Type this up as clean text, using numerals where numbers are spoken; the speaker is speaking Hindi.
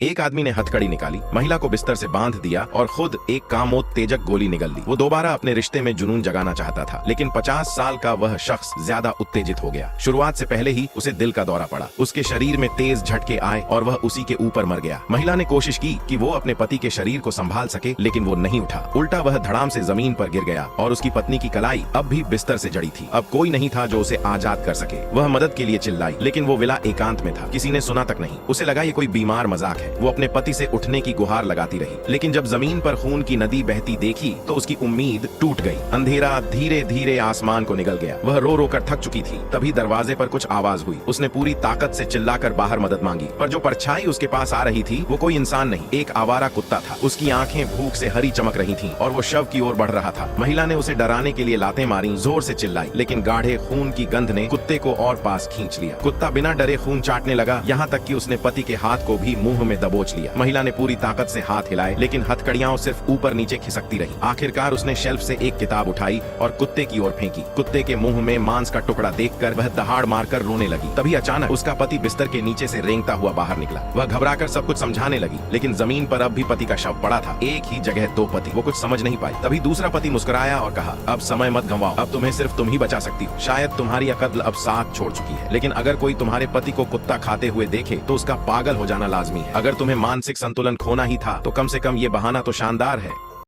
एक आदमी ने हथकड़ी निकाली, महिला को बिस्तर से बांध दिया और खुद एक कामोत्तेजक गोली निगल ली। वो दोबारा अपने रिश्ते में जुनून जगाना चाहता था, लेकिन 50 साल का वह शख्स ज्यादा उत्तेजित हो गया। शुरुआत से पहले ही उसे दिल का दौरा पड़ा, उसके शरीर में तेज झटके आए और वह उसी के ऊपर मर गया। महिला ने कोशिश की कि वो अपने पति के शरीर को संभाल सके, लेकिन वो नहीं उठा। उल्टा वह धड़ाम से जमीन पर गिर गया और उसकी पत्नी की कलाई अब भी बिस्तर से जड़ी थी। अब कोई नहीं था जो उसे आजाद कर सके। वह मदद के लिए चिल्लाई, लेकिन वो विला एकांत में था, किसी ने सुना तक नहीं। उसे लगा ये कोई बीमार मजाक है। वो अपने पति से उठने की गुहार लगाती रही, लेकिन जब जमीन पर खून की नदी बहती देखी तो उसकी उम्मीद टूट गई। अंधेरा धीरे धीरे आसमान को निगल गया। वह रो रो कर थक चुकी थी। तभी दरवाजे पर कुछ आवाज हुई। उसने पूरी ताकत से चिल्लाकर बाहर मदद मांगी, पर जो परछाई उसके पास आ रही थी वो कोई इंसान नहीं, एक आवारा कुत्ता था। उसकी आंखें भूख से हरी चमक रही थीं और वो शव की ओर बढ़ रहा था। महिला ने उसे डराने के लिए लातें मारी, जोर से चिल्लाई, लेकिन गाढ़े खून की गंध ने कुत्ते को और पास खींच लिया। कुत्ता बिना डरे खून चाटने लगा, यहाँ तक कि उसने पति के हाथ को भी मुंह में दबोच लिया। महिला ने पूरी ताकत से हाथ हिलाए, लेकिन हथकड़ियां सिर्फ ऊपर नीचे खिसकती रही। आखिरकार उसने शेल्फ से एक किताब उठाई और कुत्ते की ओर फेंकी। कुत्ते के मुंह में मांस का टुकड़ा देखकर वह दहाड़ मारकर रोने लगी। तभी अचानक उसका पति बिस्तर के नीचे से रेंगता हुआ बाहर निकला। वह घबराकर सब कुछ समझाने लगी, लेकिन जमीन पर अब भी पति का शव पड़ा था। एक ही जगह दो पति। वो कुछ समझ नहीं पाई। तभी दूसरा पति मुस्कुराया और कहा, अब समय मत गंवाओ, अब तुम्हें सिर्फ तुम ही बचा सकती हो। शायद तुम्हारी अकल अब साथ छोड़ चुकी है, लेकिन अगर कोई तुम्हारे पति को कुत्ता खाते हुए देखे तो उसका पागल हो जाना लाजमी है। अगर तुम्हें मानसिक संतुलन खोना ही था तो कम से कम ये बहाना तो शानदार है।